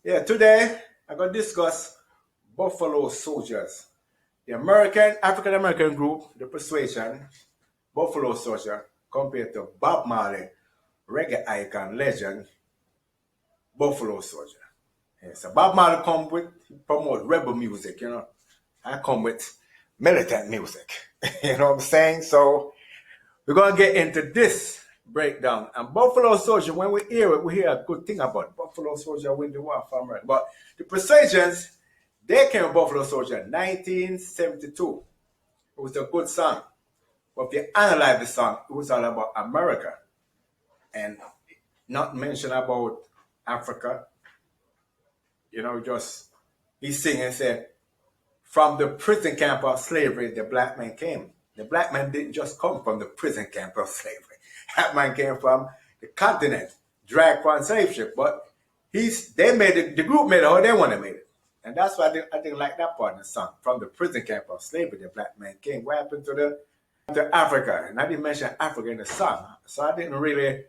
Yeah, today I'm going to discuss Buffalo Soldiers. The African American group, The Persuasion, Buffalo Soldier, compared to Bob Marley, reggae icon legend, Buffalo Soldier. Yeah, so Bob Marley come with, promote rebel music, I come with militant music. You know what I'm saying? So we're going to get into this breakdown. And Buffalo Soldier, when we hear it, we hear a good thing about it. Buffalo Soldier win the war for America. But the Persuasions, they came with Buffalo Soldier in 1972. It was a good song. But if you analyze the song, it was all about America and not mention about Africa. Just he singing and said, from the prison camp of slavery, the black man came. The black man didn't just come from the prison camp of slavery. That man came from the continent, dragged from slave ship. But they made it, the group made it how they want to make it. And that's why I didn't like that part of the song. From the prison camp of slavery, the black man came. What happened to Africa? And I didn't mention Africa in the song. So I didn't really.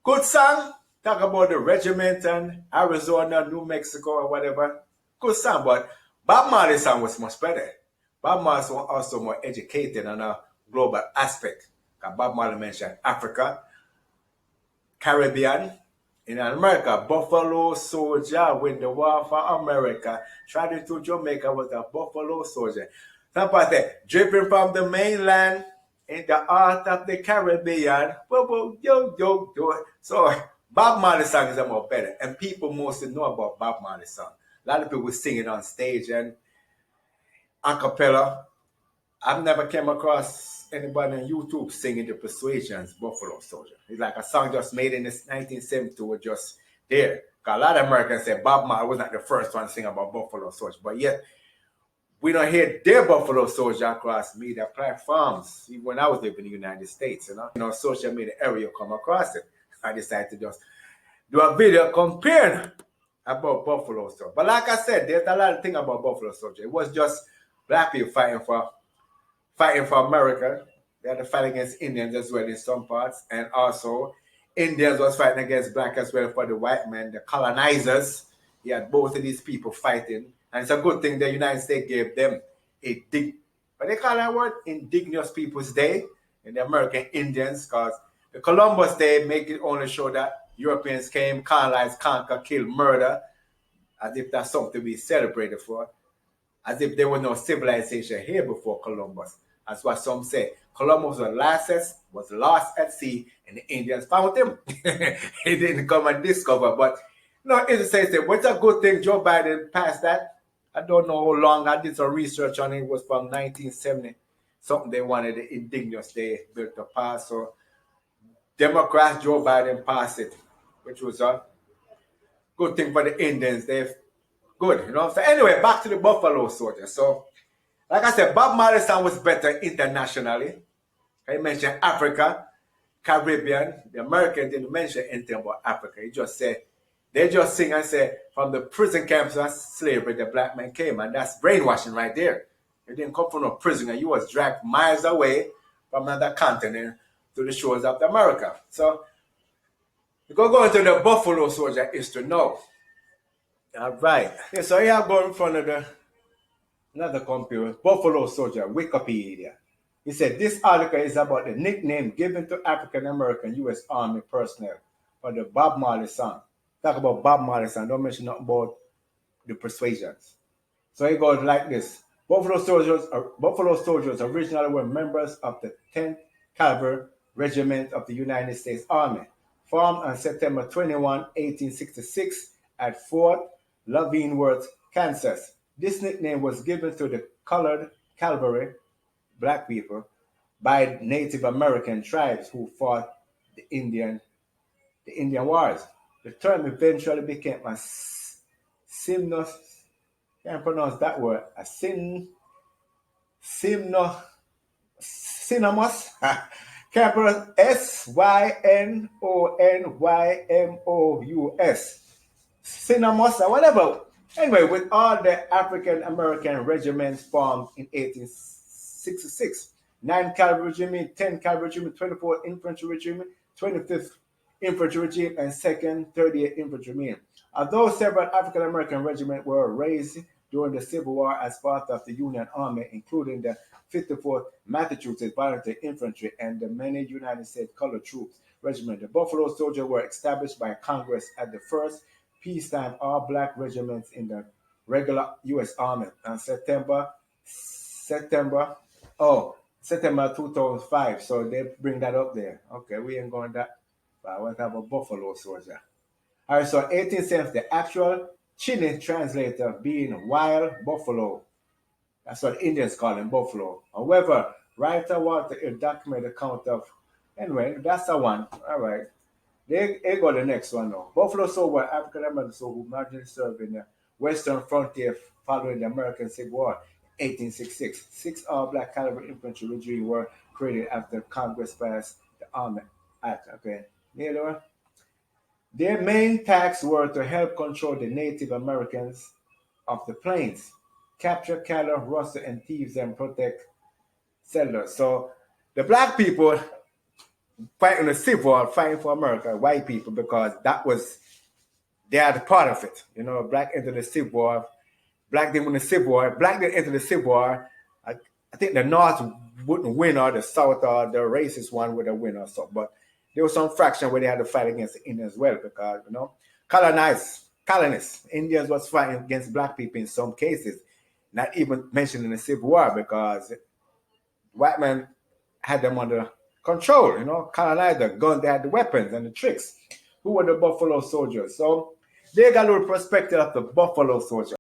Good song. Talk about the regiment and Arizona, New Mexico, or whatever. Good song, but Bob Marley's song was much better. Bob Marley was also more educated on a global aspect. Bob Marley mentioned Africa, Caribbean, in America, Buffalo Soldier win the war for America. Traveling to Jamaica was a Buffalo Soldier. Somebody said, dripping from the mainland in the heart of the Caribbean. So Bob Marley's song is a more better. And people mostly know about Bob Marley's song. A lot of people sing it on stage and a cappella. I've never came across anybody on YouTube singing the Persuasion's Buffalo Soldier. It's like a song just made in this 1972 was just there. A lot of Americans say Bob Marley was not the first one to sing about Buffalo Soldier, but yet we don't hear their Buffalo Soldier across media platforms. Even when I was living in the United States, social media area come across it. I decided to just do a video comparing about Buffalo Soldier. But like I said, there's a lot of things about Buffalo Soldier. It was just black people fighting for America. They had to fight against Indians as well in some parts. And also, Indians was fighting against black as well for the white men, the colonizers. You had both of these people fighting. And it's a good thing the United States gave them but they call that word Indigenous Peoples Day in the American Indians, because the Columbus Day make it only show that Europeans came, colonized, conquer, kill, murder, as if that's something we celebrated for, as if there was no civilization here before Columbus. That's what some say. Columbus was lost at sea, and the Indians found him. He didn't come and discover. But it says that what's a good thing Joe Biden passed that. I don't know how long. I did some research on it. It was from 1970. Something they wanted the Indigenous Day built to pass. So Democrat Joe Biden passed it, which was a good thing for the Indians. They've good, So anyway, back to the Buffalo Soldier. So, like I said, Bob Marley's song was better internationally. He mentioned Africa, Caribbean. The American didn't mention anything about Africa. They just sing and say, from the prison camps of slavery, the black man came. And that's brainwashing right there. You didn't come from a prison. You was dragged miles away from another continent to the shores of America. So, we go into the Buffalo Soldier history now. All right. Yeah, so here I go in front of another computer, Buffalo Soldier, Wikipedia. He said this article is about the nickname given to African American U.S. Army personnel for the Bob Marley song. Talk about Bob Marley song. Don't mention nothing about the Persuasions. So it goes like this. Buffalo Soldiers originally were members of the 10th Cavalry Regiment of the United States Army, formed on September 21, 1866 at Fort Leavenworth, Kansas. This nickname was given to the colored cavalry, black people, by Native American tribes who fought the Indian Wars. The term eventually became a synonymous, can't pronounce that word, a synonymous, capital Synonymous, synonymous or whatever. Anyway, with all the African American regiments formed in 1866, 9 Cavalry Regiment, 10 Cavalry Regiment, 24 Infantry Regiment, 25th Infantry Regiment, and 2nd, 38th Infantry Regiment, Although several African American regiments were raised during the Civil War as part of the Union Army, including the 54th Massachusetts Volunteer Infantry and the many United States Colored Troops Regiment, the Buffalo Soldiers were established by Congress as the first peacetime all-black regiments in the regular U.S. Army on September, oh, September 2005. So they bring that up there. Okay, we ain't going that far. We have a Buffalo Soldier. All right, so 18th century, the actual Chinese translator being wild buffalo. That's what Indians call him, buffalo. However, writer Walter a documented account of, anyway, that's the one. All right. They go the next one now. Buffalo Soldier were African Americans who marginally served in the Western frontier following the American Civil War, 1866. Six all-black cavalry infantry regiments were created after Congress passed the Army Act. Okay, near one. Their main tasks were to help control the Native Americans of the plains, capture cattle, rustle, and thieves, and protect settlers. So the black people fighting the Civil War, fighting for America, white people, because that was they are the part of it. You know, black into the Civil War, black didn't win the Civil War, black didn't enter the Civil War. I think the North wouldn't win, or the South, or the racist one would have win, or so. But there was some fraction where they had to fight against the Indians as well, because colonists, Indians was fighting against black people in some cases, not even mentioned in the Civil War, because white men had them under control. You know, colonizer, guns, they had the weapons and the tricks. Who were the Buffalo Soldiers? So they got a little perspective of the Buffalo Soldier.